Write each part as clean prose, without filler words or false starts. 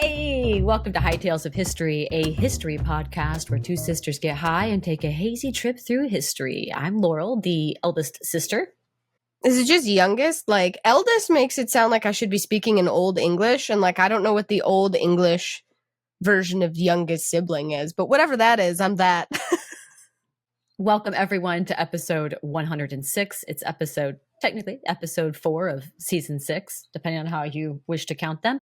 Hey, welcome to High Tales of History, a history podcast where two sisters get high and take a hazy trip through history. I'm Laurel, the eldest sister. Is it just youngest? Like, eldest makes it sound like I should be speaking in Old English, and like I don't know what the Old English version of youngest sibling is, but whatever that is, I'm that. Welcome everyone to episode 106. It's technically episode 4 of season 6, depending on how you wish to count them.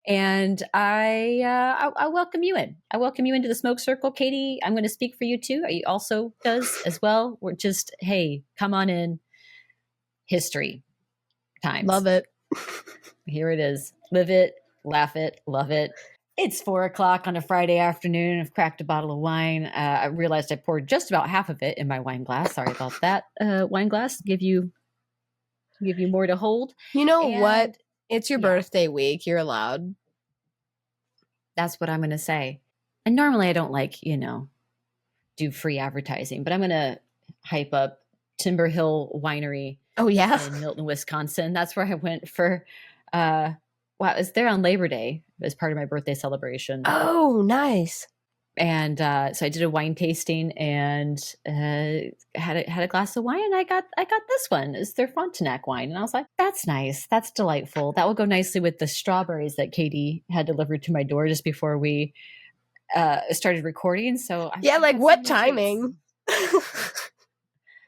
And I welcome you in. I welcome you into the smoke circle. Katie, I'm going to speak for you too. You also does as well. We're just, hey, come on in. History times. Love it. Here it is. Live it, laugh it, love it. It's 4:00 on a Friday afternoon. I've cracked a bottle of wine. I realized I poured just about half of it in my wine glass. Sorry about that. Wine glass give you more to hold. You know what? It's your birthday week. You're allowed. That's what I'm going to say. And normally I don't do free advertising, but I'm going to hype up Timber Hill Winery. Oh, yeah? In Milton, Wisconsin. That's where I went for, I was there on Labor Day as part of my birthday celebration. Oh, nice. And so I did a wine tasting and had a glass of wine. And I got this one. It's their Frontenac wine. And I was like, that's nice. That's delightful. That will go nicely with the strawberries that Katie had delivered to my door just before we started recording. So what timing?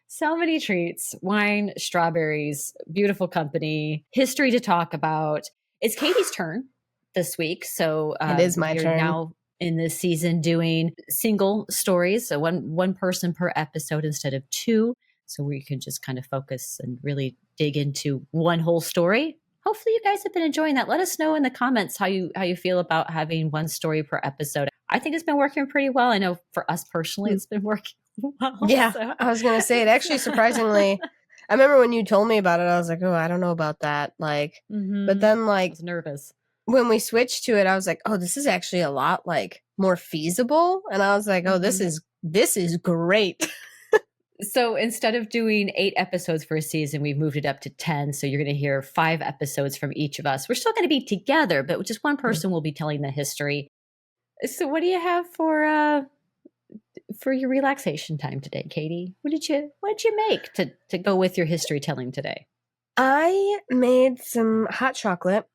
So many treats, wine, strawberries, beautiful company, history to talk about. It's Katie's turn this week. So it is my turn. Now in this season doing single stories. So one person per episode instead of 2. So we can just kind of focus and really dig into one whole story. Hopefully you guys have been enjoying that. Let us know in the comments how you feel about having one story per episode. I think it's been working pretty well. I know for us personally, it's been working well. Yeah, so. I was going to say it actually surprisingly. I remember when you told me about it, I was like, oh, I don't know about that. Like, but then I was nervous. When we switched to it, I was like, oh, this is actually a lot like more feasible. And I was like, oh, this is great. So instead of doing 8 episodes for a season, we've moved it up to 10. So you're going to hear 5 episodes from each of us. We're still going to be together, but just one person will be telling the history. So what do you have for your relaxation time today, Katie? What did you make to go with your history telling today? I made some hot chocolate.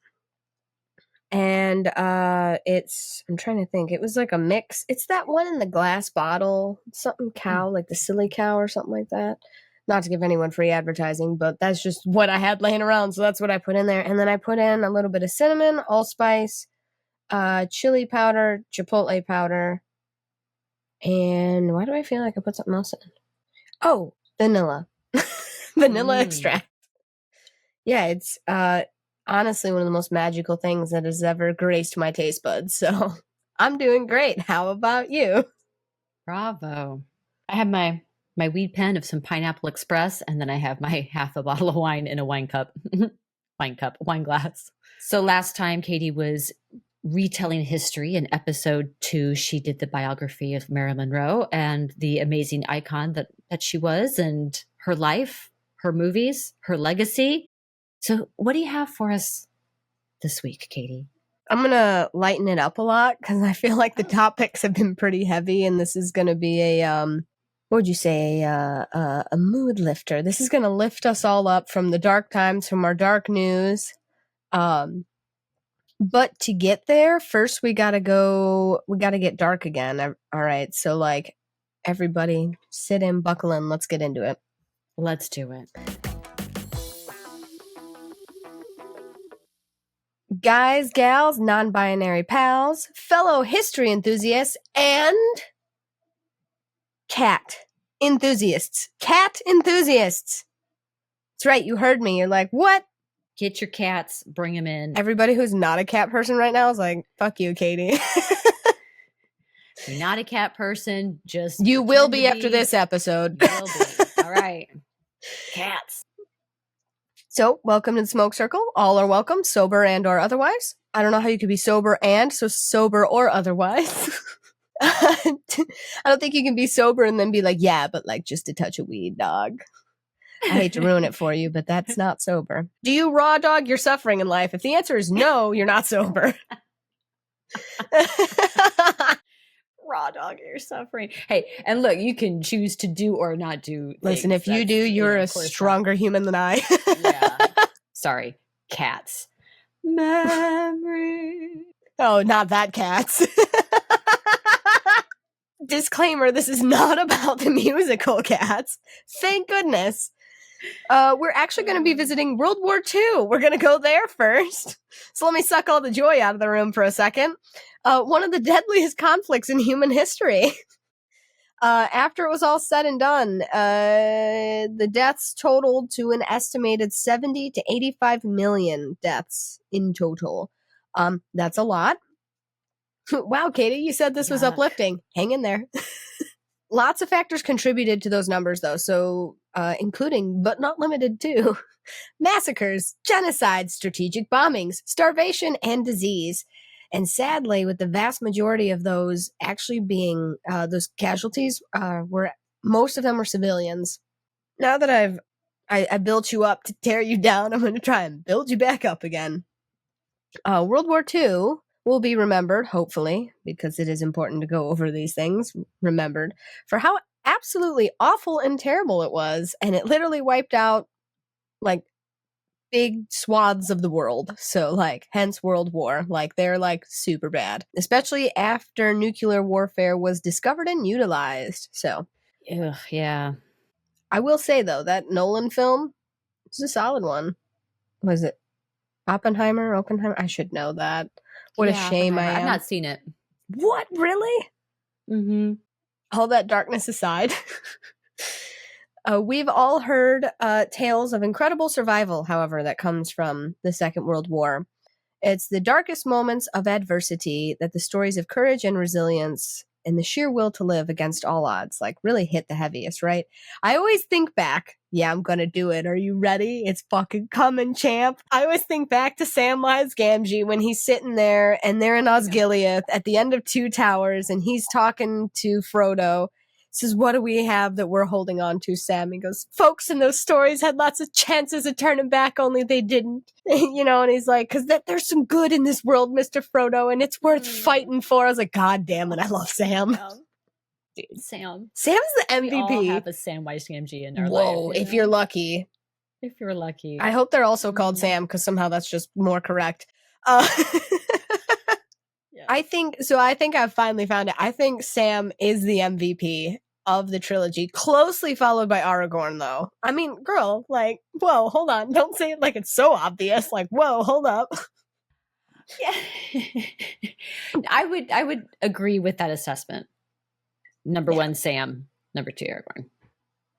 And I'm trying to think. It was like a mix. It's that one in the glass bottle, something cow, like the silly cow or something like that. Not to give anyone free advertising, but that's just what I had laying around. So that's what I put in there. And then I put in a little bit of cinnamon, allspice, chili powder, chipotle powder. And why do I feel like I put something else in? Oh, vanilla. Vanilla extract. Yeah, it's honestly one of the most magical things that has ever graced my taste buds. So I'm doing great. How about you? Bravo. I have my weed pen of some Pineapple Express, and then I have my half a bottle of wine in a wine glass. So last time Katie was retelling history in episode 2, she did the biography of Marilyn Monroe and the amazing icon that she was, and her life, her movies, her legacy. So what do you have for us this week, Katie? I'm going to lighten it up a lot because I feel like the topics have been pretty heavy, and this is going to be a mood lifter. This is going to lift us all up from the dark times, from our dark news. But to get there, first we got to get dark again. All right. So like everybody sit in, buckle in. Let's get into it. Let's do it. Guys, gals, non-binary pals, fellow history enthusiasts, and cat enthusiasts. Cat enthusiasts. That's right, you heard me. You're like, what? Get your cats, bring them in. Everybody who's not a cat person right now is like, fuck you, Katie. You're not a cat person, just... You will be after this episode. You will be. All right. Cats. So, welcome to the Smoke Circle. All are welcome, sober and or otherwise. I don't know how you could be sober and, so sober or otherwise. I don't think you can be sober and then be like, yeah, but like just a touch of weed, dog. I hate to ruin it for you, but that's not sober. Do you raw dog your suffering in life? If the answer is no, you're not sober. Raw dog, you're suffering. Hey, and look, you can choose to do or not do things. Listen, if you do, you're a stronger human than I. Yeah. Sorry, cats. Memory. Oh, not that cats. Disclaimer, this is not about the musical Cats. Thank goodness. We're actually going to be visiting World War II. We're going to go there first. So let me suck all the joy out of the room for a second. One of the deadliest conflicts in human history. After it was all said and done, the deaths totaled to an estimated 70 to 85 million deaths in total. That's a lot. Wow, Katie, you said this was uplifting. Hang in there. Lots of factors contributed to those numbers, though, so including, but not limited to, massacres, genocides, strategic bombings, starvation, and disease. And sadly, with the vast majority of those actually being those casualties, were most of them were civilians. Now that I built you up to tear you down, I'm going to try and build you back up again. World War II will be remembered, hopefully, because it is important to go over these things, remembered, for how absolutely awful and terrible it was. And it literally wiped out, like, big swaths of the world. So, like, hence World War. Like, they're, like, super bad. Especially after nuclear warfare was discovered and utilized. So. Ugh, yeah. I will say, though, that Nolan film is a solid one. Was it Oppenheimer? I should know that. What a shame I am. I've not seen it. What? Really? Mm-hmm. All that darkness aside, we've all heard tales of incredible survival, however, that comes from the Second World War. It's the darkest moments of adversity that the stories of courage and resilience and the sheer will to live against all odds, like, really hit the heaviest, right? I always think back, yeah, I'm gonna do it. Are you ready? It's fucking coming, champ. I always think back to Samwise Gamgee when he's sitting there and they're in Osgiliath at the end of Two Towers and he's talking to Frodo. Says, what do we have that we're holding on to, Sam? He goes, folks in those stories had lots of chances of turning back, only they didn't. You know, and he's like, because there's some good in this world, Mr. Frodo, and it's worth fighting for. I was like, God damn it, I love Sam. Dude, Sam. Sam's the MVP. We all have a Samwise Gamgee in our life. Whoa, if you're lucky. If you're lucky. I hope they're also called Sam, because somehow that's just more correct. Yeah. I think I've finally found it. I think Sam is the MVP of the trilogy, closely followed by Aragorn, though. I mean, girl, like, whoa, hold on. Don't say it like it's so obvious. Like, whoa, hold up. Yeah. I would agree with that assessment. Number one, Sam. Number two, Aragorn.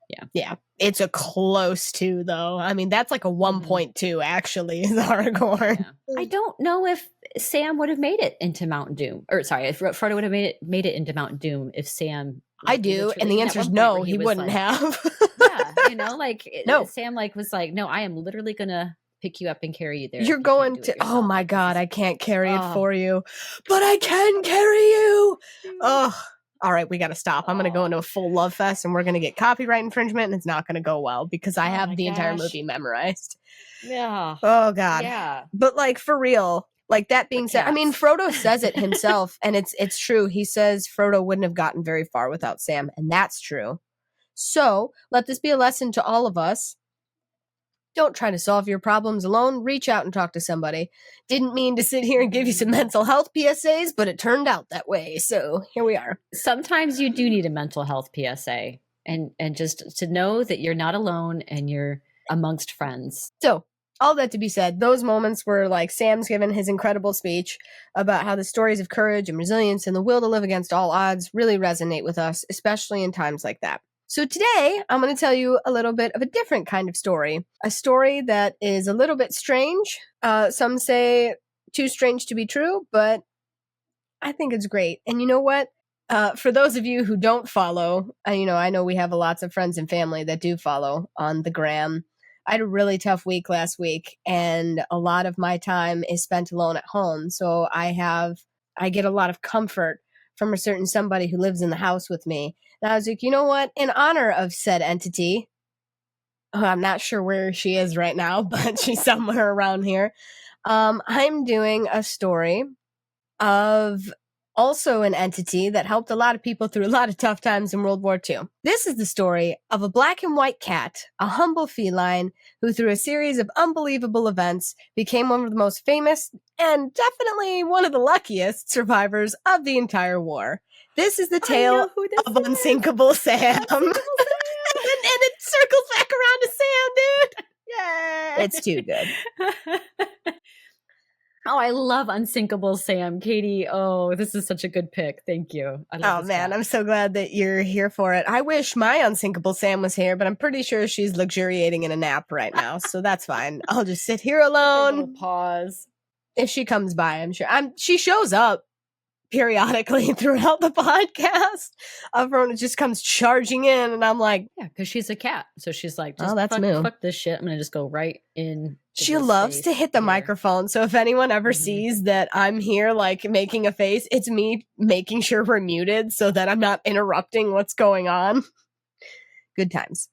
Yeah. Yeah. It's a close two, though. I mean, that's like a 1.2, actually, is Aragorn. Yeah. I don't know if Sam would have made it into Mount Doom. Or, sorry, if Frodo would have made it into Mount Doom if Sam... I do, and the answer is no, he wouldn't have. Yeah, you know, like, no. Sam, like, was like, no, I am literally gonna pick you up and carry you there. You're going to... Oh, my God, I can't carry it for you. But I can carry you! Oh... All right, we got to stop. I'm going to go into a full love fest and we're going to get copyright infringement and it's not going to go well because I have the entire movie memorized. Yeah. Oh, God. Yeah. But, like, for real, like, that being said, I mean, Frodo says it himself and it's true. He says Frodo wouldn't have gotten very far without Sam, and that's true. So let this be a lesson to all of us. Don't try to solve your problems alone. Reach out and talk to somebody. Didn't mean to sit here and give you some mental health PSAs, but it turned out that way. So here we are. Sometimes you do need a mental health PSA and just to know that you're not alone and you're amongst friends. So all that to be said, those moments were like Sam's given his incredible speech about how the stories of courage and resilience and the will to live against all odds really resonate with us, especially in times like that. So today, I'm going to tell you a little bit of a different kind of story. A story that is a little bit strange. Some say too strange to be true, but I think it's great. And you know what? For those of you who don't follow, I know we have lots of friends and family that do follow on the gram. I had a really tough week last week, and a lot of my time is spent alone at home. So I get a lot of comfort from a certain somebody who lives in the house with me. And I was like, you know what? In honor of said entity, I'm not sure where she is right now, but she's somewhere around here. I'm doing a story of also an entity that helped a lot of people through a lot of tough times in World War II. This is the story of a black and white cat, a humble feline who, through a series of unbelievable events, became one of the most famous and definitely one of the luckiest survivors of the entire war. This is the tale of Unsinkable Sam. Unsinkable Sam. And it circles back around to Sam, dude. Yeah. It's too good. Oh, I love Unsinkable Sam. Katie, oh, this is such a good pick. Thank you. I love Oh, man, I'm so glad that you're here for it. I wish my Unsinkable Sam was here, but I'm pretty sure she's luxuriating in a nap right now, so that's fine. I'll just sit here alone. Pause. If she comes by, I'm sure. She shows up periodically throughout the podcast. Everyone just comes charging in, and I'm like, yeah, because she's a cat, so she's like, oh, that's fuck this shit. I'm gonna just go right in. She loves to hit the microphone, so if anyone ever sees that I'm here, like making a face, it's me making sure we're muted so that I'm not interrupting what's going on. Good times.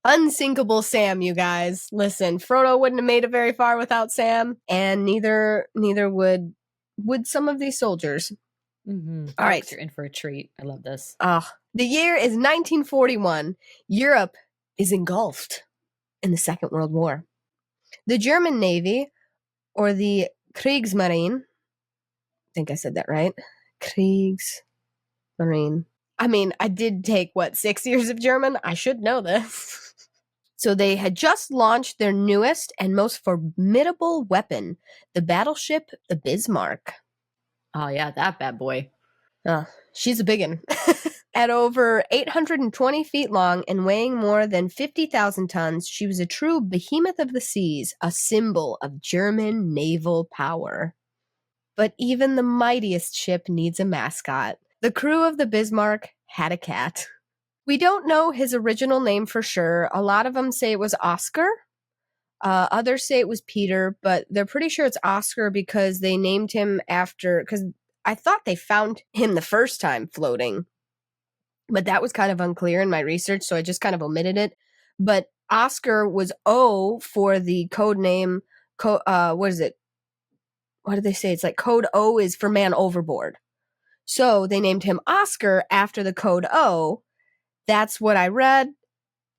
Unsinkable Sam, you guys. Listen, Frodo wouldn't have made it very far without Sam, and neither would some of these soldiers. Mm-hmm. All right. You're in for a treat. I love this. The year is 1941. Europe is engulfed in the Second World War. The German Navy, or the Kriegsmarine, I think I said that right. Kriegsmarine. I mean, I did take, 6 years of German? I should know this. So they had just launched their newest and most formidable weapon, the battleship, the Bismarck. Oh, yeah, that bad boy. She's a biggin. At over 820 feet long and weighing more than 50,000 tons, she was a true behemoth of the seas, a symbol of German naval power. But even the mightiest ship needs a mascot. The crew of the Bismarck had a cat. We don't know his original name for sure. A lot of them say it was Oscar. Others say it was Peter, but they're pretty sure it's Oscar because they named him after, because I thought they found him the first time floating, but that was kind of unclear in my research, so I just kind of omitted it. But Oscar was O for the code name, what is it? What did they say? It's like code O is for man overboard. So they named him Oscar after the code O. That's what I read.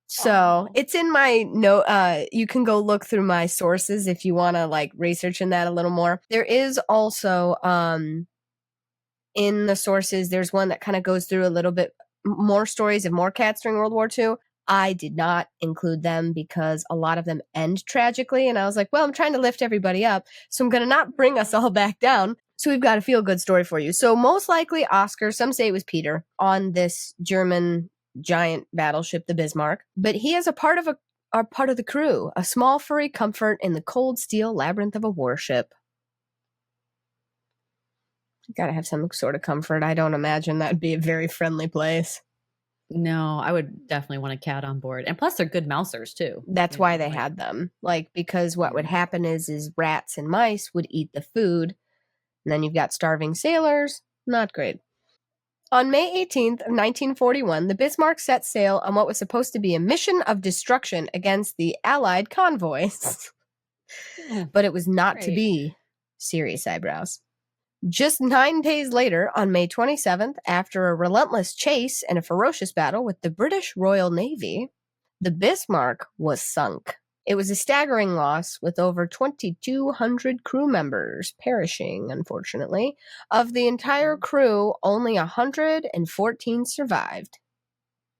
So it's in my note. You can go look through my sources if you want to research in that a little more. There is also in the sources, there's one that kind of goes through a little bit more stories of more cats during World War II. I did not include them because a lot of them end tragically. And I was like, well, I'm trying to lift everybody up, so I'm going to not bring us all back down. So we've got a feel-good story for you. So most likely Oscar, some say it was Peter, on this German giant battleship, the Bismarck. But he is a part of the crew, a small furry comfort in the cold steel labyrinth of a warship. You gotta have some sort of comfort. I don't imagine that'd be a very friendly place. No, I would definitely want a cat on board. And plus they're good mousers too. That's why they had them. Because what would happen is rats and mice would eat the food, and then you've got starving sailors. Not great. On May 18th of 1941, the Bismarck set sail on what was supposed to be a mission of destruction against the Allied convoys. But it was not to be. Serious eyebrows. Just 9 days later, on May 27th, after a relentless chase and a ferocious battle with the British Royal Navy, the Bismarck was sunk. It was a staggering loss, with over 2,200 crew members perishing, unfortunately. Of the entire crew, only 114 survived.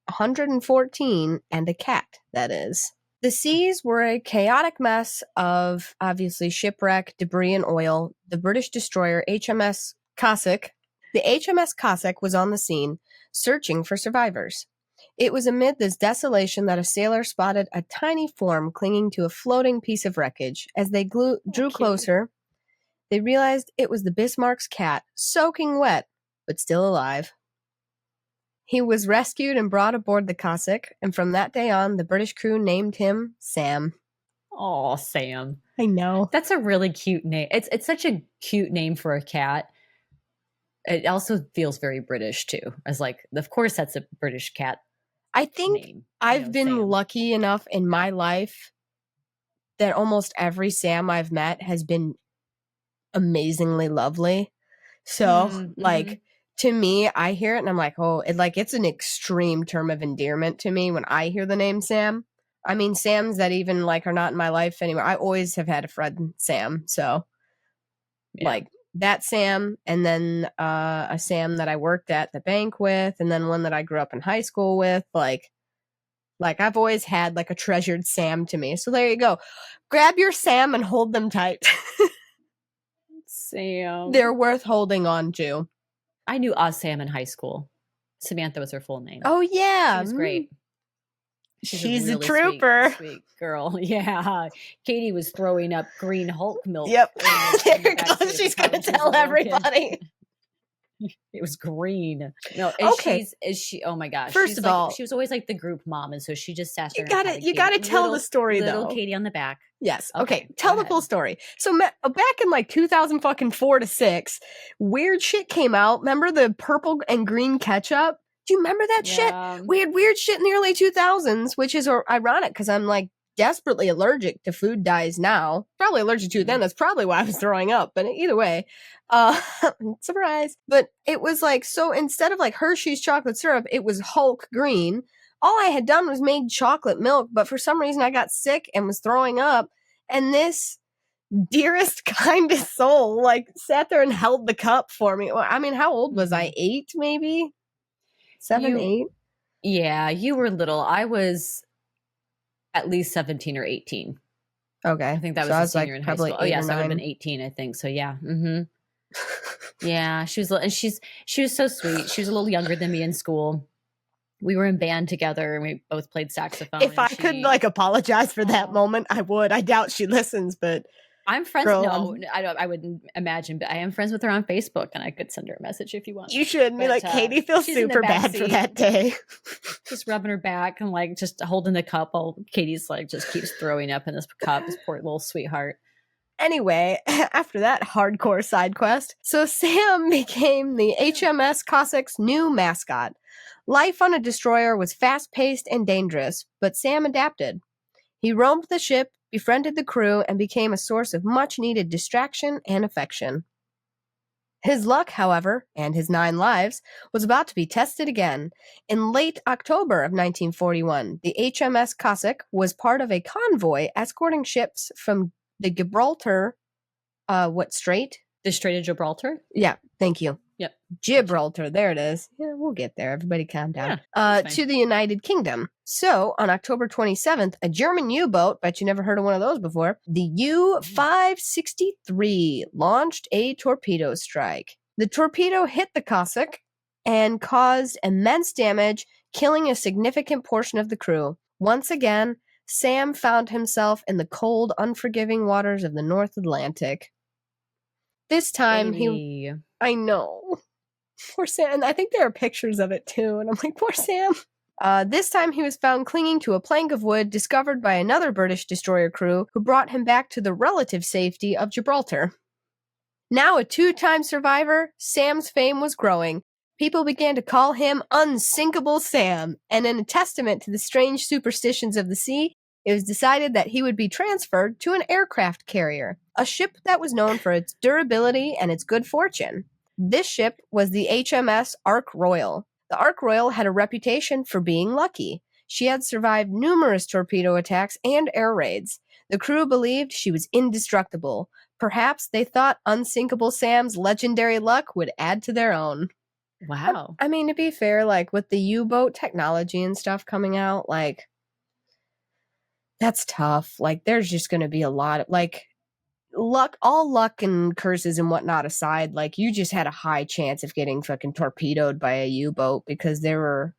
114 and a cat, that is. The seas were a chaotic mess of, obviously, shipwreck, debris, and oil. The British destroyer HMS Cossack. The HMS Cossack was on the scene, searching for survivors. It was amid this desolation that a sailor spotted a tiny form clinging to a floating piece of wreckage. As they drew closer, they realized it was the Bismarck's cat, soaking wet, but still alive. He was rescued and brought aboard the Cossack, and from that day on, the British crew named him Sam. Oh, Sam. I know. That's a really cute name. It's such a cute name for a cat. It also feels very British, too. As of course, that's a British cat. I think name, I've been Sam. lucky enough in my life that almost every Sam I've met has been amazingly lovely. So, like, to me, I hear it and I'm like, oh, it's an extreme term of endearment to me when I hear the name Sam. I mean, Sams that even like are not in my life anymore. I always have had a friend Sam. So, like that Sam, and then a Sam that I worked at the bank with, and then one that I grew up in high school with. Like I've always had like a treasured Sam to me. So there you go. Grab your Sam and hold them tight. Sam. They're worth holding on to. I knew Sam in high school. Samantha was her full name. Oh, yeah. She was great. She's a really trooper. Sweet girl. Yeah. Katie was throwing up green Hulk milk. Yep. She's going to tell everybody. It was green. No, okay. Oh my gosh. First of all, she was always like the group mom, and so she just sat there. You gotta tell the story though. Little Katie on the back. Yes. Okay. Tell the full story. So back in like 2004 to 6, weird shit came out. Remember the purple and green ketchup? Do you remember that shit? We had weird shit in the early 2000s, which is ironic because I'm like desperately allergic to food dyes now. Probably allergic to it then. That's probably why I was throwing up. But either way, surprise. But it was like, so instead of like Hershey's chocolate syrup, it was Hulk green. All I had done was made chocolate milk, but for some reason I got sick and was throwing up. And this dearest, kindest soul like sat there and held the cup for me. Well, I mean, how old was I? 8, maybe? 7, 8? Yeah, you were little. I was at least 17 or 18. Okay. I think that was a senior in high school. Oh, yeah, so I would have been 18, I think. So, yeah. Yeah, she was so sweet. She was a little younger than me in school. We were in band together and we both played saxophone. If I could like apologize for that moment, I would. I doubt she listens, but I'm friends. No, I wouldn't imagine, but I am friends with her on Facebook, and I could send her a message if you want. You should be like, Katie feels super bad for that day. Just rubbing her back and like just holding the cup while Katie's like just keeps throwing up in this cup. This poor little sweetheart. Anyway, after that hardcore side quest, so Sam became the HMS Cossack's new mascot. Life on a destroyer was fast-paced and dangerous, but Sam adapted. He roamed the ship, befriended the crew, and became a source of much-needed distraction and affection. His luck, however, and his 9 lives, was about to be tested again. In late October of 1941, the HMS Cossack was part of a convoy escorting ships from the Gibraltar, strait? The Strait of Gibraltar? Yeah, thank you. Yep. Gibraltar, there it is. Yeah, we'll get there. Everybody calm down. To the United Kingdom. So, on October 27th, a German U-boat, bet you never heard of one of those before, the U-563 launched a torpedo strike. The torpedo hit the Cossack and caused immense damage, killing a significant portion of the crew. Once again, Sam found himself in the cold, unforgiving waters of the North Atlantic. This time, I know. Poor Sam. And I think there are pictures of it too. And I'm like, poor Sam. This time he was found clinging to a plank of wood discovered by another British destroyer crew who brought him back to the relative safety of Gibraltar. Now a 2-time survivor, Sam's fame was growing. People began to call him Unsinkable Sam. And in a testament to the strange superstitions of the sea, it was decided that he would be transferred to an aircraft carrier, a ship that was known for its durability and its good fortune. This ship was the HMS Ark Royal. The Ark Royal had a reputation for being lucky. She had survived numerous torpedo attacks and air raids. The crew believed she was indestructible. Perhaps they thought Unsinkable Sam's legendary luck would add to their own. Wow. I mean, to be fair, like with the U-boat technology and stuff coming out, like, that's tough. Like, there's just going to be a lot of, like, all luck and curses and whatnot aside, like, you just had a high chance of getting fucking torpedoed by a U-boat because there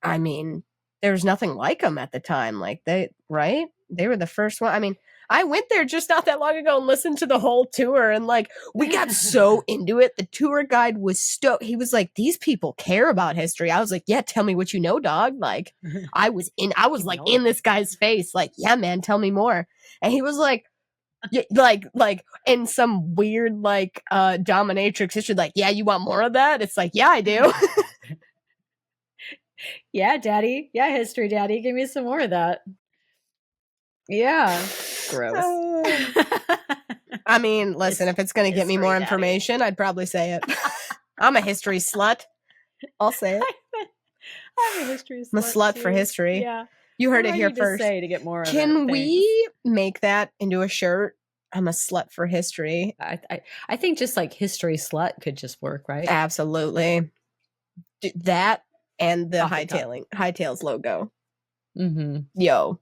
was nothing like them at the time. Like, they were the first one. I mean, I went there just not that long ago and listened to the whole tour, and like, we got so into it. The tour guide was stoked. He was like, these people care about history. I was like, yeah, tell me what you know, dog. Like, I was like in this guy's face, like, yeah, man, tell me more. And he was like, like in some weird like dominatrix history, like, yeah, you want more of that? It's like, yeah, I do. Yeah, daddy. Yeah, history daddy, give me some more of that. Yeah. Gross. I mean, listen, if it's going to get me more Daddy. information, I'd probably say it. I'm a history slut. I'll say it. I'm a history slut. I'm a slut for history. Yeah. You heard What it do I here need to first. say to get more of Can it? we make that into a shirt? I'm a slut for history. I think just like history slut could just work, right? Absolutely. That and the Off the top. Hightails logo. Mm-hmm. Yo.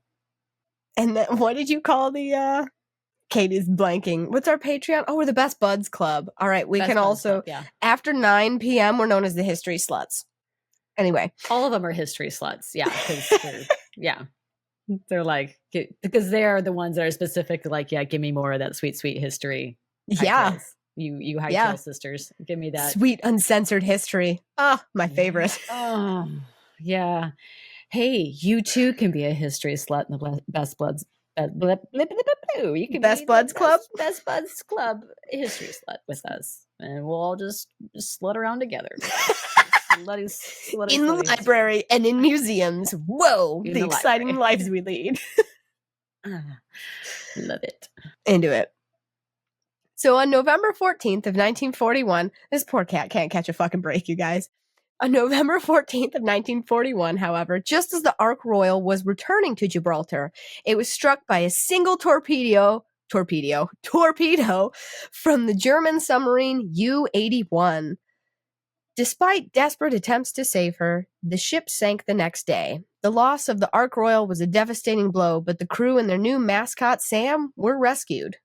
And then what did you call the Katie's blanking. What's our Patreon? Oh, we're the Best Buds Club. All right. We Best can Buds also, Club, yeah. after 9 p.m., we're known as the History Sluts. Anyway. All of them are history sluts. Yeah. They're like, because they're the ones that are specific, like, yeah, give me more of that sweet, sweet history. Yeah. You hightail sisters. Give me that. Sweet, uncensored history. Ah, my favorite. Oh, yeah. Hey, you too can be a history slut in the Best Buds. You can Best be Buds Club? Best Buds Club history slut with us. And we'll all just slut around together. In the library and in museums. Whoa, the exciting lives we lead. Love it. Into it. So on November 14th of 1941, this poor cat can't catch a fucking break, you guys. On November 14th of 1941, however, just as the Ark Royal was returning to Gibraltar, it was struck by a single torpedo from the German submarine U-81. Despite desperate attempts to save her, the ship sank the next day. The loss of the Ark Royal was a devastating blow, but the crew and their new mascot, Sam, were rescued.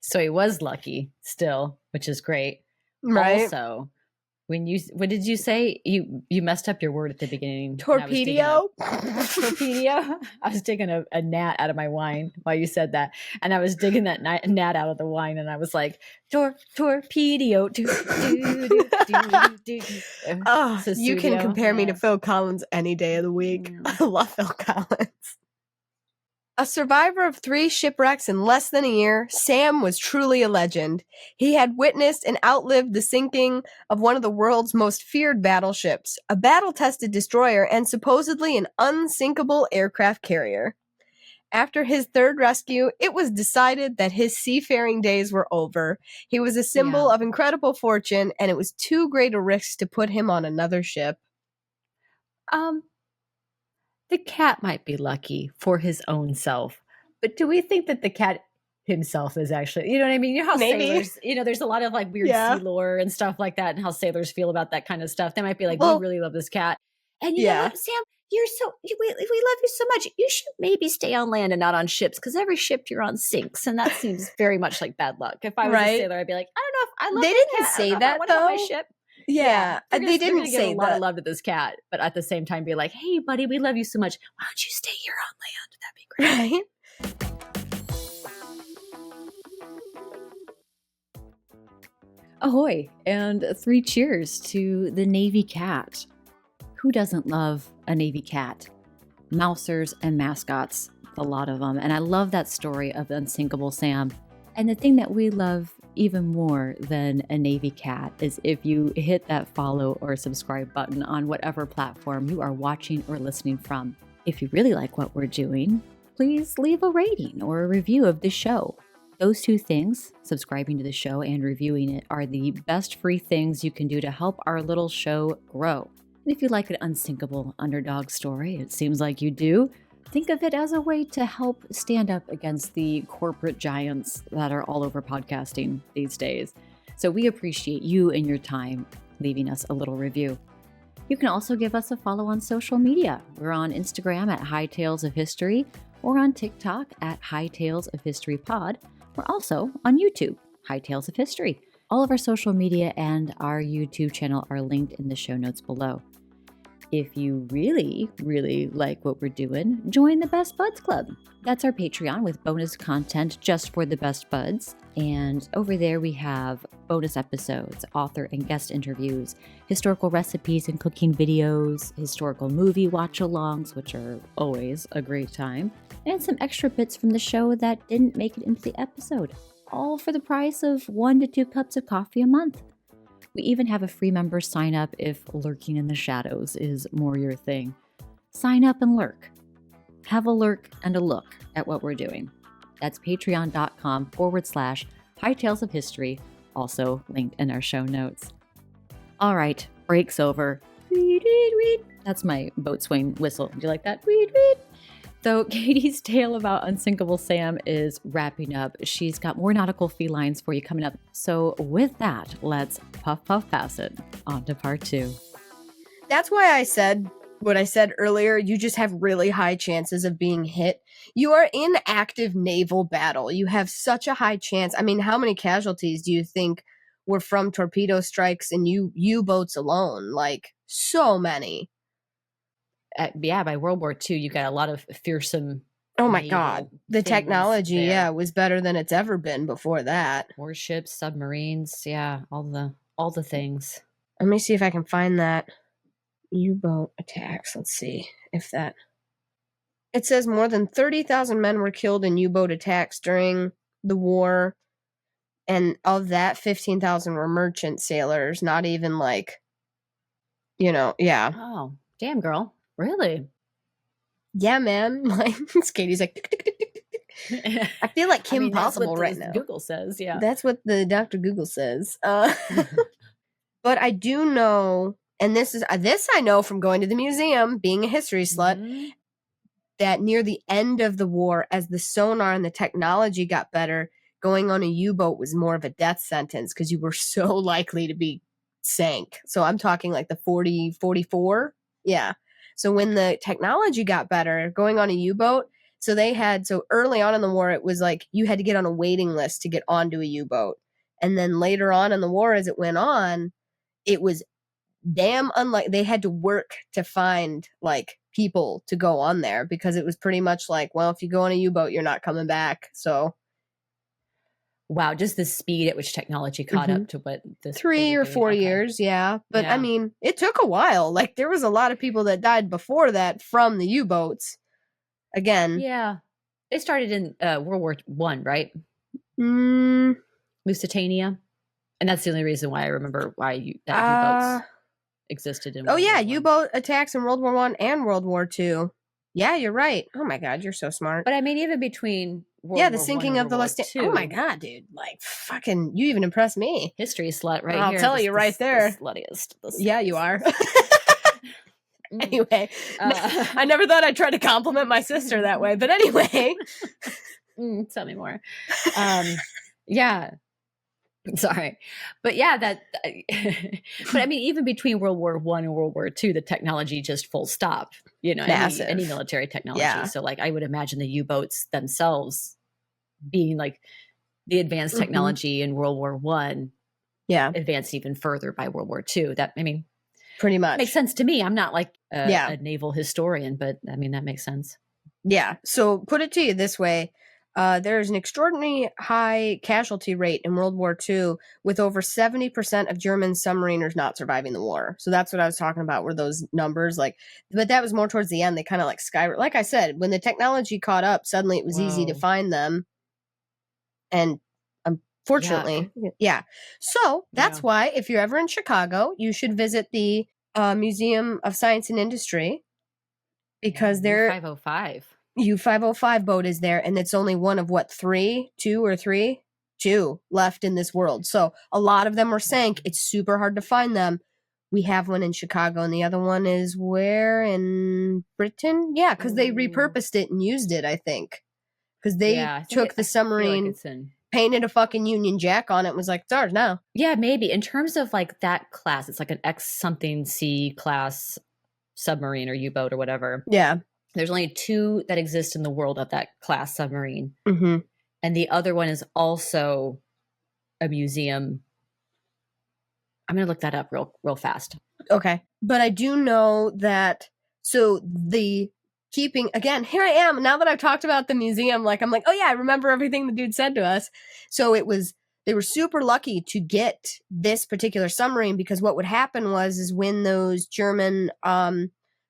So he was lucky still, which is great. Right. Also, what did you say? You messed up your word at the beginning. Torpedo? Torpedo? I was digging a gnat out of my wine while you said that. And I was digging that gnat out of the wine and I was like, torpedo. Oh, you can compare me to Phil Collins any day of the week. I love Phil Collins. A survivor of 3 shipwrecks in less than a year, Sam was truly a legend. He had witnessed and outlived the sinking of one of the world's most feared battleships, a battle-tested destroyer, and supposedly an unsinkable aircraft carrier. After his third rescue, it was decided that his seafaring days were over. He was a symbol of incredible fortune, and it was too great a risk to put him on another ship. The cat might be lucky for his own self, but do we think that the cat himself is actually, you know what I mean? You know how sailors, there's a lot of like weird sea lore and stuff like that, and how sailors feel about that kind of stuff. They might be like, we really love this cat. And you know what, Sam, we love you so much. You should maybe stay on land and not on ships, because every ship you're on sinks, and that seems very much like bad luck. If I was a sailor, I'd be like, I don't know if I love They that didn't cat. say that though. My ship. Yeah, they didn't say a lot of love to this cat, but at the same time be like, hey buddy, we love you so much, why don't you stay here on land? That'd be great. Right. Ahoy, and 3 cheers to the Navy cat. Who doesn't love a Navy cat? Mousers and mascots, a lot of them. And I love that story of Unsinkable Sam. And the thing that we love even more than a Navy cat is if you hit that follow or subscribe button on whatever platform you are watching or listening from. If you really like what we're doing, please leave a rating or a review of the show. Those 2 things, subscribing to the show and reviewing it, are the best free things you can do to help our little show grow. And if you like an unsinkable underdog story, it seems like you do, think of it as a way to help stand up against the corporate giants that are all over podcasting these days. So we appreciate you and your time leaving us a little review. You can also give us a follow on social media. We're on Instagram at High Tales of History, or on TikTok at High Tales of History Pod. We're also on YouTube, High Tales of History. All of our social media and our YouTube channel are linked in the show notes below. If you really, really like what we're doing, join the Best Buds Club. That's our Patreon with bonus content just for the Best Buds. And over there we have bonus episodes, author and guest interviews, historical recipes and cooking videos, historical movie watch-alongs, which are always a great time, and some extra bits from the show that didn't make it into the episode, all for the price of 1 to 2 cups of coffee a month. We even have a free member sign up if lurking in the shadows is more your thing. Sign up and lurk. Have a lurk and a look at what we're doing. That's patreon.com/High High Tales of History, also linked in our show notes. All right, break's over. That's my boatswain whistle. Do you like that? So Katie's tale about Unsinkable Sam is wrapping up. She's got more nautical felines for you coming up. So with that, let's puff pass it on to part 2. That's why I said what I said earlier. You just have really high chances of being hit. You are in active naval battle. You have such a high chance. I mean, how many casualties do you think were from torpedo strikes and U-boats alone? Like, so many. By World War II, you got a lot of fearsome. Oh my God. The technology, was better than it's ever been before that. Warships, submarines, all the things. Let me see if I can find that. U-boat attacks. Let's see if that. It says more than 30,000 men were killed in U-boat attacks during the war. And of that, 15,000 were merchant sailors, not even yeah. Oh, damn, girl. Really? Yeah, man. Like, Katie's like, tick, tick, tick, tick, tick. I feel like Kim Possible right now. Google says, yeah. That's what the Dr. Google says. But I do know, and this I know from going to the museum, being a history slut, that near the end of the war, as the sonar and the technology got better, going on a U-boat was more of a death sentence because you were so likely to be sank. So I'm talking like the 40, 44. Yeah. So when the technology got better, going on a U-boat, so early on in the war, it was like you had to get on a waiting list to get onto a U-boat. And then later on in the war, as it went on, it was damn unlike they had to work to find like people to go on there because it was pretty much like, well, if you go on a U-boat, you're not coming back. So wow, just the speed at which technology caught up to what this 3 or 4 years, yeah. But I mean, it took a while. Like there was a lot of people that died before that from the U-boats. Again. Yeah. They started in World War I, right? Lusitania. And that's the only reason why I remember why U-boats existed in World War I. U-boat attacks in World War I and World War II. Yeah, you're right. Oh my God, you're so smart. But I mean, even between the sinking of the Lusitania. Oh my God, dude! Like fucking, you even impress me. History slut, right? I'll tell you right there. The sluttiest. Yeah, you are. Anyway, I never thought I'd try to compliment my sister that way, but anyway, tell me more. Yeah. Sorry. But yeah, but I mean, even between World War I and World War II, the technology just full stop, massive. Any military technology. Yeah. So like, I would imagine the U-boats themselves being like the advanced technology in World War I, advanced even further by World War II. That, I mean, pretty much makes sense to me. I'm not like a naval historian, but I mean, that makes sense. Yeah. So put it to you this way. There's an extraordinarily high casualty rate in World War II with over 70% of German submariners not surviving the war. So that's what I was talking about, were those numbers but that was more towards the end. They kind of like skyrocket. Like I said, when the technology caught up, suddenly it was easy to find them. And unfortunately, So that's why if you're ever in Chicago, you should visit the Museum of Science and Industry because they're 505. U-505 boat is there, and it's only one of two left in this world. So a lot of them were sank. It's super hard to find them. We have one in Chicago, and the other one is where? In Britain? Yeah, because they repurposed it and used it, I think. Because they took the submarine, painted a fucking Union Jack on it, and was like, it's ours now. Yeah, maybe. In terms of like that class, it's like an X something C class submarine or U-boat or whatever. Yeah. There's only 2 that exist in the world of that class submarine. And the other one is also a museum. I'm going to look that up real fast. Okay. But I do know that, so the keeping, again, here I am, now that I've talked about the museum, I'm like, oh yeah, I remember everything the dude said to us. So they were super lucky to get this particular submarine because what would happen is when those German,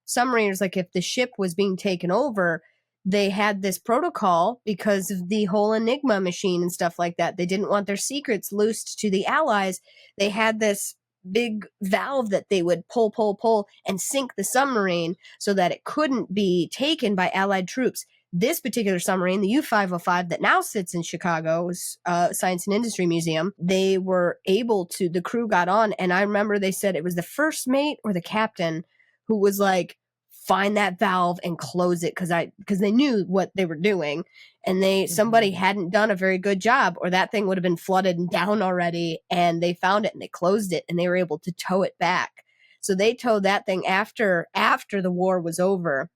submariners, like if the ship was being taken over, they had this protocol because of the whole Enigma machine and stuff like that. They didn't want their secrets loosed to the Allies. They had this big valve that they would pull and sink the submarine so that it couldn't be taken by Allied troops. this particular submarine, the U-505 that now sits in Chicago's Science and Industry Museum, they were able to, the crew got on, and I remember they said it was the first mate or the captain who was like, find that valve and close it, because they knew what they were doing, and somebody hadn't done a very good job, or that thing would have been flooded and down already, and they found it and they closed it and they were able to tow it back. So they towed that thing after the war was over.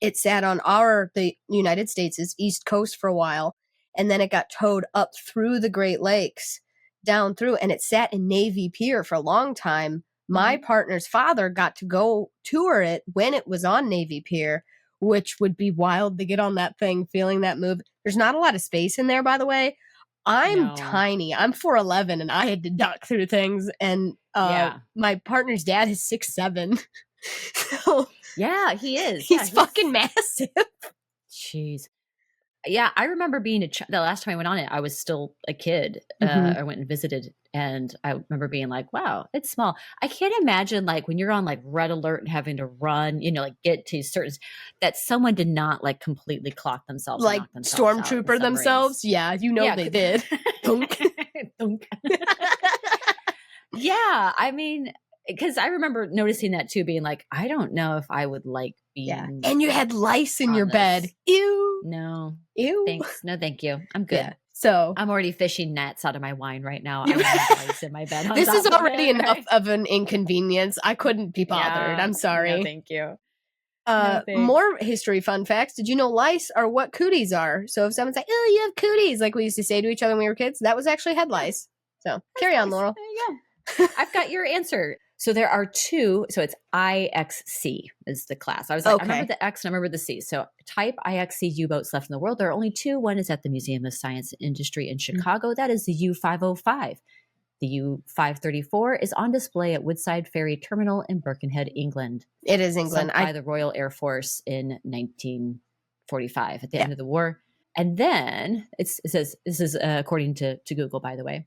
It sat on the United States' East Coast for a while, and then it got towed up through the Great Lakes, down through, and it sat in Navy Pier for a long time. My partner's father got to go tour it when it was on Navy Pier, which would be wild to get on that thing, feeling that move. There's not a lot of space in there, by the way. I'm tiny. I'm 4'11", and I had to duck through things, and my partner's dad is 6'7". So yeah, he is. He's fucking massive. Jeez. Yeah, I remember being the last time I went on it, I was still a kid. I went and visited, and I remember being like, wow, it's small. I can't imagine, like, when you're on like red alert and having to run, like get to certain, that someone did not like completely clock themselves, like stormtrooper themselves. Yeah, they did. Thunk. Yeah, I mean, because I remember noticing that too, being like, I don't know if I would like being. Yeah. And you had lice in your bed. Ew. No. Ew. Thanks. No, thank you. I'm good. Yeah. So I'm already fishing gnats out of my wine right now. I have lice in my bed. This is already enough of an inconvenience. I couldn't be bothered. I'm sorry. No, thank you. More history fun facts. Did you know lice are what cooties are? So if someone's like, oh, you have cooties, like we used to say to each other when we were kids, that was actually head lice. So carry on, Laurel. There you go. I've got your answer. So there are two. So it's IXC is the class. I was like, I remember the X and I remember the C. So type IXC U-boats left in the world. There are only two. One is at the Museum of Science and Industry in Chicago. That is the U-505. The U-534 is on display at Woodside Ferry Terminal in Birkenhead, England. It is England. Sunk by the Royal Air Force in 1945 at the end of the war. And then it says, this is according to Google, by the way.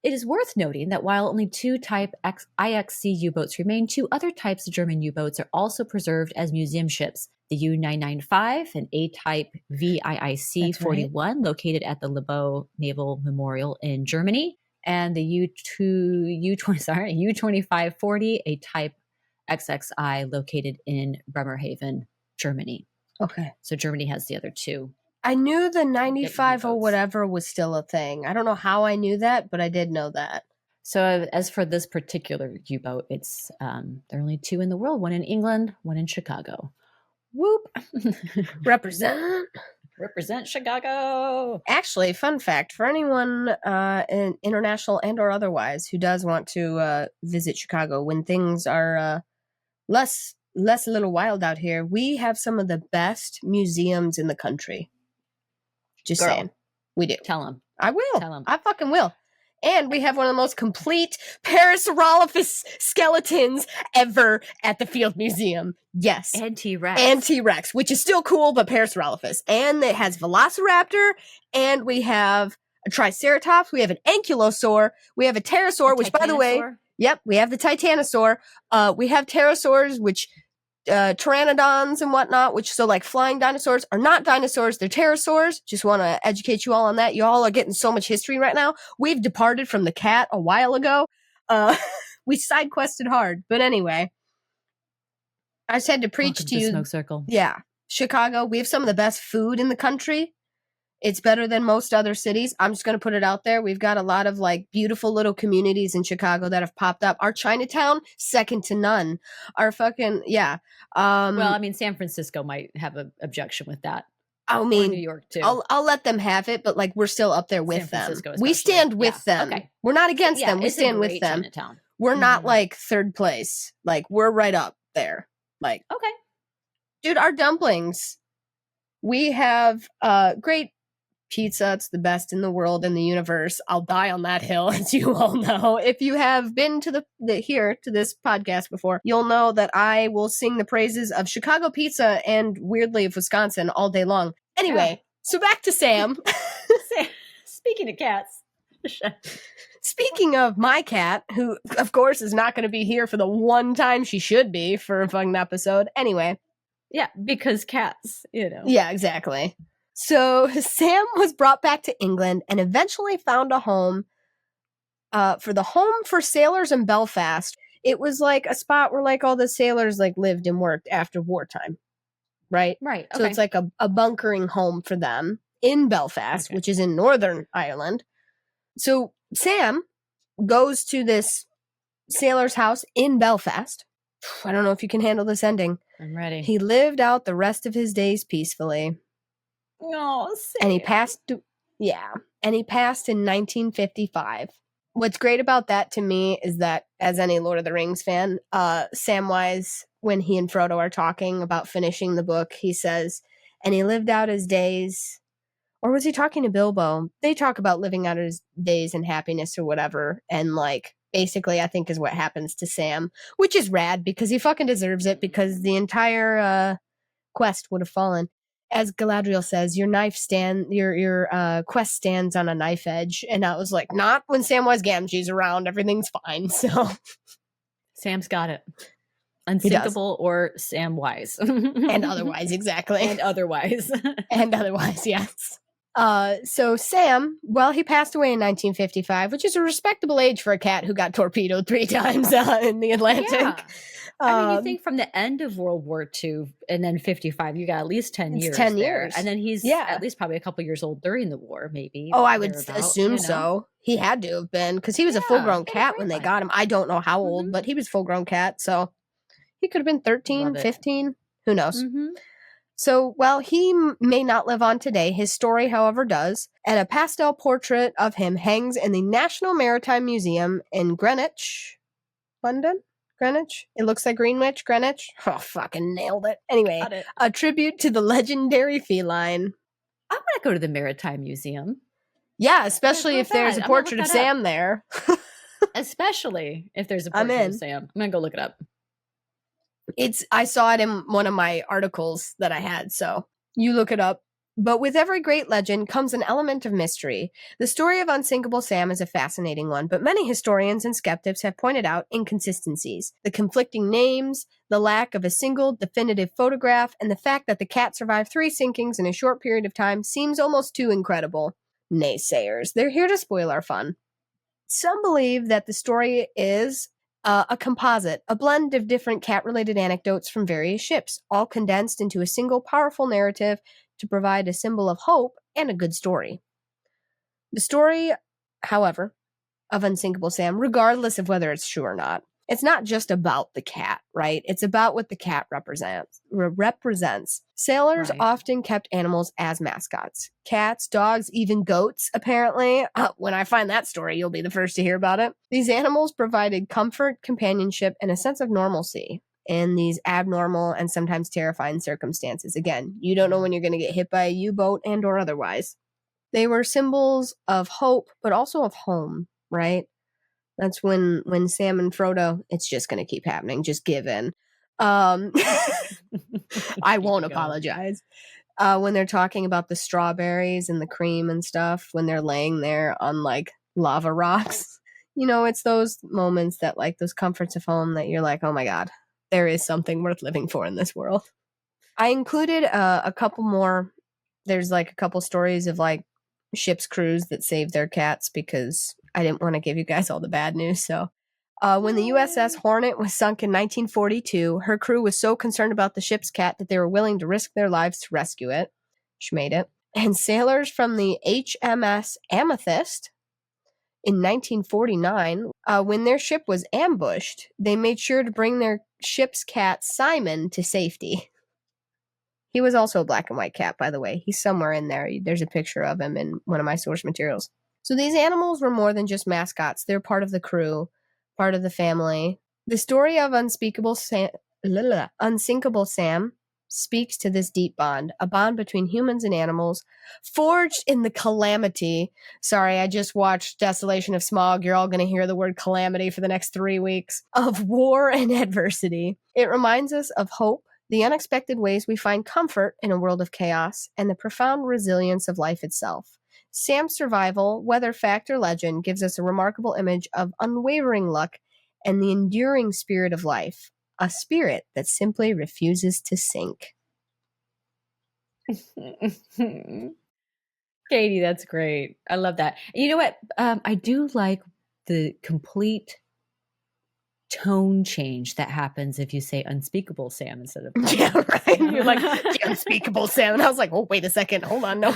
It is worth noting that while only two type IXC U-boats remain, two other types of German U-boats are also preserved as museum ships. The U-995, an A-type VIIC-41, located at the Lebeau Naval Memorial in Germany, and the U-2540, a type XXI, located in Bremerhaven, Germany. Okay. So Germany has the other two. I knew the 95 or whatever was still a thing. I don't know how I knew that, but I did know that. So as for this particular U-boat, it's there are only two in the world, one in England, one in Chicago. Whoop. Represent Chicago. Actually, fun fact, for anyone in international and or otherwise who does want to visit Chicago when things are less a little wild out here, we have some of the best museums in the country. Just saying. We do. Tell them. I will. Tell them. I fucking will. And we have one of the most complete Parasaurolophus skeletons ever at the Field Museum. Yes. And T-Rex. And T-Rex, which is still cool, but Parasaurolophus. And it has Velociraptor, and we have a Triceratops, we have an Ankylosaur, we have a Pterosaur, which, by the way, yep, we have the Titanosaur. We have pterosaurs, which pteranodons and whatnot, which, so like flying dinosaurs are not dinosaurs, they're pterosaurs. Just want to educate you all on that. You all are getting so much history right now. We've departed from the cat a while ago. We side quested hard, but anyway, I just had to preach to you. Smoke Circle. Yeah, Chicago. We have some of the best food in the country. It's better than most other cities. I'm just going to put it out there. We've got a lot of like beautiful little communities in Chicago that have popped up. Our Chinatown, second to none. Our fucking, yeah. Well, I mean, San Francisco might have an objection with that. I mean, or New York too. I'll let them have it, but like we're still up there with them. We stand with them. Okay. We're not against them. We stand with them. Chinatown. We're not like third place. Like we're right up there. Like, okay. Dude, our dumplings. We have great pizza. It's the best in the world, in the universe. I'll die on that hill, as you all know. If you have been to to this podcast before, you'll know that I will sing the praises of Chicago pizza and weirdly of Wisconsin all day long. Anyway, So back to Sam. Speaking of cats. Speaking of my cat, who of course is not going to be here for the one time she should be for a fucking episode. Anyway, Yeah, because cats, you know. Yeah, exactly. So Sam was brought back to England and eventually found a home for the Home for Sailors in Belfast. It was like a spot where like all the sailors like lived and worked after wartime, right? Right. So Okay. it's like a bunkering home for them in Belfast, Okay. which is in Northern Ireland. So Sam goes to this sailor's house in Belfast. I don't know if you can handle this ending. I'm ready. He lived out the rest of his days peacefully. Oh, Sam. And he passed and he passed in 1955. What's great about that to me is that, as any Lord of the Rings fan, Samwise, when he and Frodo are talking about finishing the book, he says, and he lived out his days, or was he talking to Bilbo? They talk about living out his days in happiness or whatever, and like, basically, I think is what happens to Sam, which is rad because he fucking deserves it because the entire quest would have fallen. As Galadriel says, your quest stands on a knife edge, and I was like, not when Samwise Gamgee's around. Everything's fine. So Sam's got it. Unsinkable or Samwise. And otherwise, exactly. And otherwise. And otherwise, yes. So Sam, well, he passed away in 1955, which is a respectable age for a cat who got torpedoed 3 times in the Atlantic. Yeah. I mean, you think from the end of World War II and then 55, you got at least 10 years. 10 there. years. And then he's at least probably a couple years old during the war, maybe. Oh, I would assume so. He had to have been because he was a full-grown cat when they got him. I don't know how old, but he was a full-grown cat. So he could have been 13, 15. Who knows? Mm-hmm. So, while he may not live on today, his story, however, does. And a pastel portrait of him hangs in the National Maritime Museum in Greenwich, London? Greenwich? It looks like Greenwich, Greenwich. Oh, fucking nailed it. Anyway, a tribute to the legendary feline. I want to go to the Maritime Museum. Yeah, especially if there's a portrait of Sam there. Especially if there's a portrait of Sam. I'm going to go look it up. I saw it in one of my articles that I had, so you look it up. But with every great legend comes an element of mystery. The story of Unsinkable Sam is a fascinating one, but many historians and skeptics have pointed out inconsistencies. The conflicting names, the lack of a single definitive photograph, and the fact that the cat survived 3 sinkings in a short period of time seems almost too incredible. Naysayers, they're here to spoil our fun. Some believe that the story is a composite, a blend of different cat-related anecdotes from various ships, all condensed into a single powerful narrative to provide a symbol of hope and a good story. The story, however, of Unsinkable Sam, regardless of whether it's true or not, it's not just about the cat, right? It's about what the cat represents. Sailors often kept animals as mascots. Cats, dogs, even goats, apparently. When I find that story, you'll be the first to hear about it. These animals provided comfort, companionship, and a sense of normalcy in these abnormal and sometimes terrifying circumstances. Again, you don't know when you're going to get hit by a U-boat and or otherwise. They were symbols of hope, but also of home, right? That's when Sam and Frodo, it's just going to keep happening. Just give in. I won't apologize. When they're talking about the strawberries and the cream and stuff, when they're laying there on like lava rocks, you know, it's those moments that like those comforts of home that you're like, oh my God, there is something worth living for in this world. I included a couple more. There's like a couple stories of like ship's crews that saved their cats because I didn't want to give you guys all the bad news. So when the USS Hornet was sunk in 1942, her crew was so concerned about the ship's cat that they were willing to risk their lives to rescue it. She made it. And sailors from the HMS Amethyst in 1949, when their ship was ambushed, they made sure to bring their ship's cat, Simon, to safety. He was also a black and white cat, by the way. He's somewhere in there. There's a picture of him in one of my source materials. So these animals were more than just mascots. They're part of the crew, part of the family. The story of Unsinkable Sam speaks to this deep bond, a bond between humans and animals, forged in the calamity. Sorry, I just watched Desolation of Smog. You're all going to hear the word calamity for the next 3 weeks. Of war and adversity. It reminds us of hope, the unexpected ways we find comfort in a world of chaos, and the profound resilience of life itself. Sam's survival, whether fact or legend, gives us a remarkable image of unwavering luck and the enduring spirit of life, a spirit that simply refuses to sink. Katie, that's great. I love that. And you know what? I do like the complete tone change that happens if you say unspeakable Sam instead of Yeah, right. Sam. You're like, the unspeakable Sam. And I was like, oh, wait a second. Hold on. No.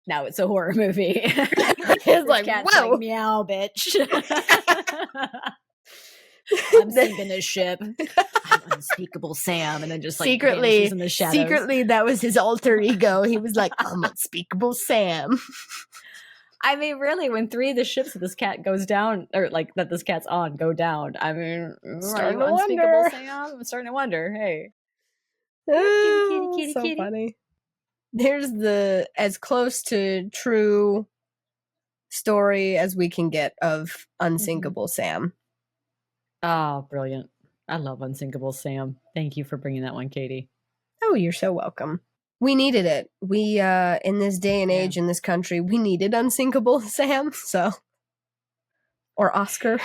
Now it's a horror movie. It's like, whoa. Like, meow, bitch. I'm sinking this ship. I'm unspeakable Sam. And then just like vanishes in the shadows. Secretly, that was his alter ego. He was like, I'm unspeakable Sam. I mean, really, when 3 of the ships that this cat goes down, or like that this cat's on, go down, I mean, Starting are you to unspeakable wonder. Sam? I'm starting to wonder. Hey. Oh, Kitty. funny. There's the as close to true story as we can get of Unsinkable Sam. Oh, brilliant. I love Unsinkable Sam. Thank you for bringing that one, Katie. Oh, you're so welcome. We needed it. We, in this day and age in this country, we needed Unsinkable Sam, so. Or Oscar.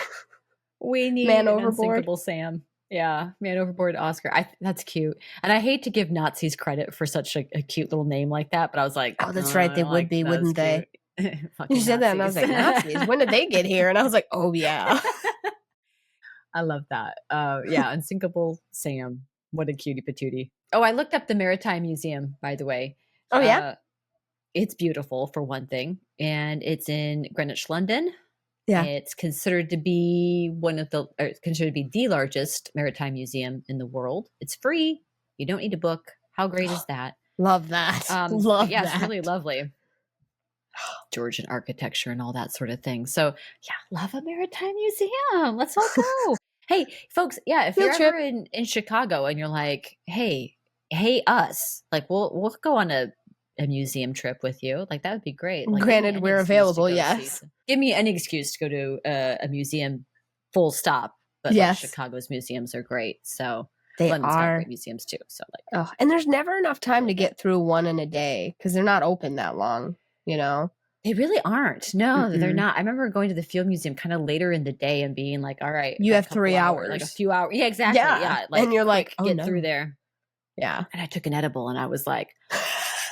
We need Man an Overboard. Unsinkable Sam. Yeah, Man Overboard Oscar. That's cute. And I hate to give Nazis credit for such a cute little name like that, but I was like, oh, that's right. They would be, wouldn't they? You said Nazis. that, and I was like, Nazis? When did they get here? And I was like, oh, yeah. I love that. Yeah, Unsinkable Sam. What a cutie patootie. Oh, I looked up the Maritime Museum, by the way. Oh, yeah? It's beautiful, for one thing. And it's in Greenwich, London. Yeah. It's considered to be the largest maritime museum in the world. It's free. You don't need a book. How great is that? Love that. Love that. It's really lovely. Georgian architecture and all that sort of thing. So yeah, love a maritime museum. Let's all go. Hey, folks, yeah, if you're ever in Chicago and you're like, hey us, like we'll go on a museum trip with you. Like that would be great. Like, granted, we're available, yes. Give me any excuse to go to a museum, full stop. But yes, like, Chicago's museums are great. So they London's got are great museums too. So like, oh, and there's never enough time to get through one in a day because they're not open that long. You know. They really aren't. No, they're not. I remember going to the Field Museum kind of later in the day and being like, all right, you have 3 hours. Like a few hours. Yeah, exactly. Yeah. Like, and you're like, oh, get through there. Yeah. And I took an edible and I was like,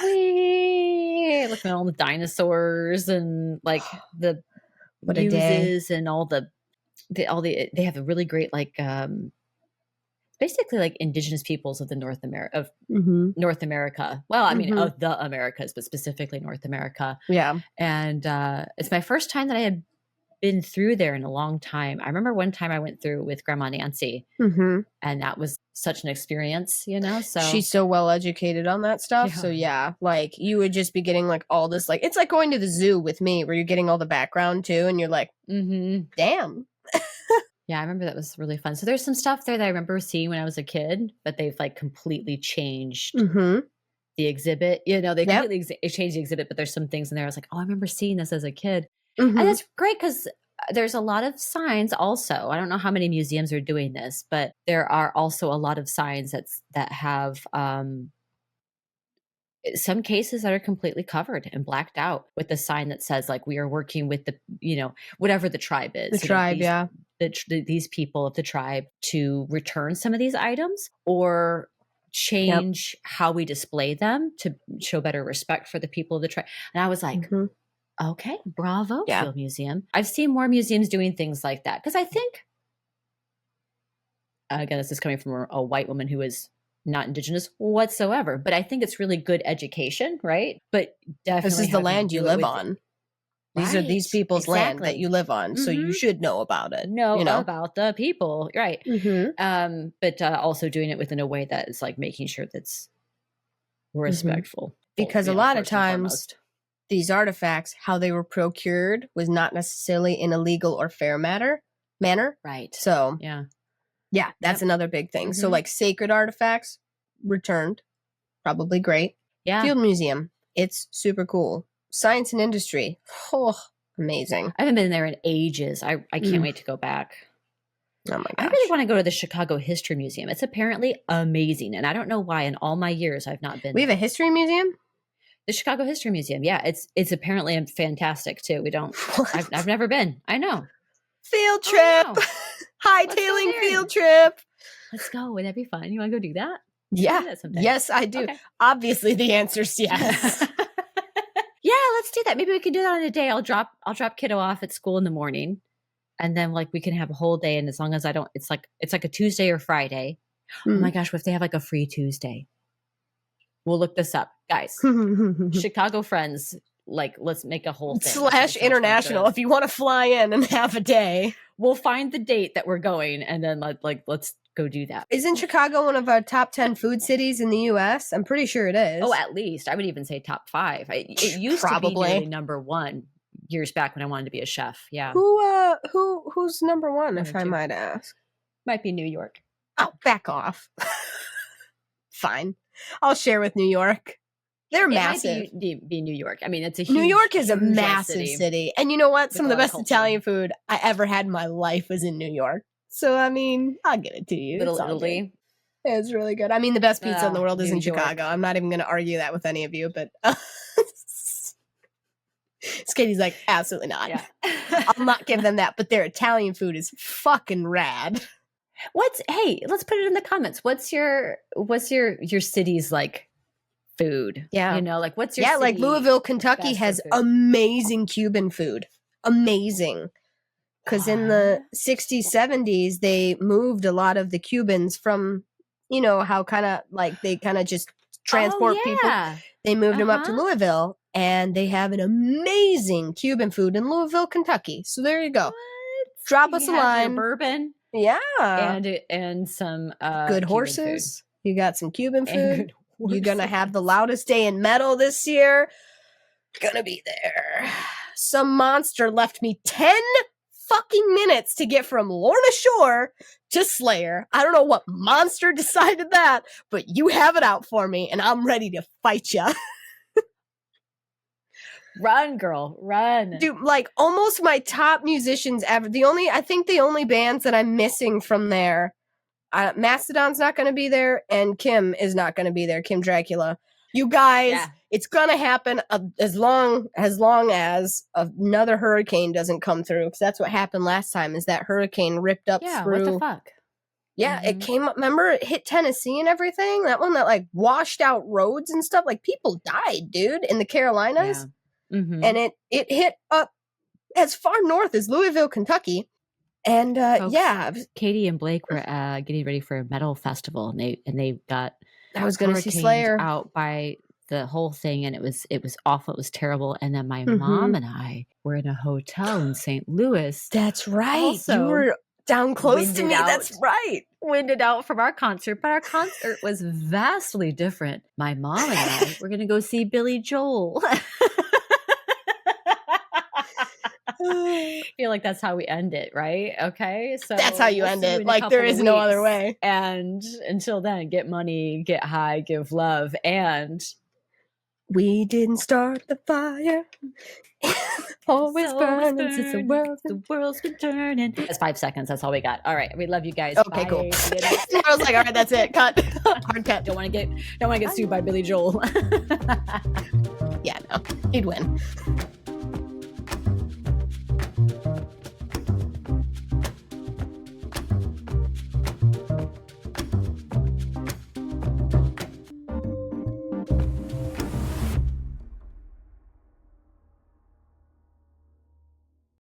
wee, looking at all the dinosaurs and like the muses and all the they have a really great like basically like indigenous peoples of the North America well, I mean of the Americas, but specifically North America. Yeah. And it's my first time that I had been through there in a long time. I remember one time I went through with Grandma Nancy, and that was such an experience, you know. So she's so well educated on that stuff. Yeah. So yeah, like you would just be getting like all this, like it's like going to the zoo with me, where you're getting all the background too, and you're like, damn. Yeah, I remember that was really fun. So there's some stuff there that I remember seeing when I was a kid, but they've like completely changed the exhibit. You know, they completely changed the exhibit, but there's some things in there I was like, oh, I remember seeing this as a kid. And that's great because there's a lot of signs also. I don't know how many museums are doing this, but there are also a lot of signs that have some cases that are completely covered and blacked out with the sign that says like, we are working with the, you know, whatever the tribe is. The tribe, these people of the tribe to return some of these items or change how we display them to show better respect for the people of the tribe. And I was like, okay, bravo, Field Museum. I've seen more museums doing things like that because I think, again, this is coming from a white woman who is not indigenous whatsoever, but I think it's really good education, right? But definitely this is the land you live on. These are these people's land that you live on, so you should know about it. Know about the people, right? But also doing it within a way that is like making sure that's respectful. Because a lot of times these artifacts, how they were procured was not necessarily in a legal or fair manner. Right. So yeah, that's another big thing. So like sacred artifacts returned, probably great. Yeah. Field Museum, it's super cool. Science and industry, amazing. I haven't been there in ages. I can't wait to go back. Oh my gosh. I really want to go to the Chicago History Museum. It's apparently amazing. And I don't know why in all my years I've not been. We have a history museum? The Chicago History Museum. Yeah, it's apparently fantastic too. I've never been. I know. Field trip. Hightailing field trip. Let's go. Would that be fun? You want to go do that? Yeah. Do that someday. Yes, I do. Okay. Obviously, the answer's yes. Yeah, let's do that. Maybe we can do that on a day. I'll drop kiddo off at school in the morning, and then like we can have a whole day. And as long as I don't, it's like a Tuesday or Friday. Oh my gosh, what if they have like a free Tuesday? We'll look this up, guys. Chicago friends, like let's make a whole thing. / international. If you want to fly in and have a day, we'll find the date that we're going, and then let's go do that. Isn't Chicago one of our top 10 food cities in the U.S.? I'm pretty sure it is. Oh, at least. I would even say top 5. It used Probably. to be nearly number 1 years back when I wanted to be a chef. Yeah. Who's number 1, if I might ask? Might be New York. Oh, back off. Fine. I'll share with New York. They're massive. Might be New York. I mean, it's a huge, New York is a massive city. And you know what? Some of the best Italian food I ever had in my life was in New York. So, I mean, I'll give it to you. Little Italy. It's really good. I mean, the best pizza in the world is in Chicago. I'm not even going to argue that with any of you, but Skatey's like, absolutely not. Yeah. I'll not give them that, but their Italian food is fucking rad. Hey, let's put it in the comments. What's your city's like food? Yeah. You know, like what's your city like Louisville, Kentucky has amazing Cuban food. Amazing. Because in the 60s, 70s, they moved a lot of the Cubans from, you know, how kind of like they kind of just transport people. They moved them up to Louisville, and they have an amazing Cuban food in Louisville, Kentucky. So there you go. What? Drop us a line. Bourbon. Yeah. And some good horses. You got some Cuban food. You're going to have the loudest day in metal this year. Gonna be there. Some monster left me 10 fucking minutes to get from Lorna Shore to Slayer. I don't know what monster decided that, but you have it out for me, and I'm ready to fight ya. Run, girl, run. Dude, like almost my top musicians ever. I think the only bands that I'm missing from there, Mastodon's not going to be there, and Kim is not going to be there. Kim Dracula. You guys, it's going to happen as long as another hurricane doesn't come through. Because that's what happened last time, is that hurricane ripped up through. What the fuck? Yeah, It came up. Remember, it hit Tennessee and everything? That one that like washed out roads and stuff. Like people died, dude, in the Carolinas. Yeah. Mm-hmm. And it hit up as far north as Louisville, Kentucky. And folks, Katie and Blake were getting ready for a metal festival, and they got I was going to see Slayer out by the whole thing, and it was awful. It was terrible. And then my mom and I were in a hotel in St. Louis. That's right. Also, you were down close to me. That's right. Winded out from our concert, but our concert was vastly different. My mom and I were going to go see Billy Joel. I feel like that's how we end it, right? Okay, so that's how you end it. Like there is no other way. And until then, get money, get high, give love, and we didn't start the fire. Always burning since the world's been turning. That's 5 seconds. That's all we got. All right, we love you guys. Okay, bye. Cool. I was like, all right, that's it. Cut. Hard cut. Don't want to get sued by Billy Joel. Yeah, no, he'd win.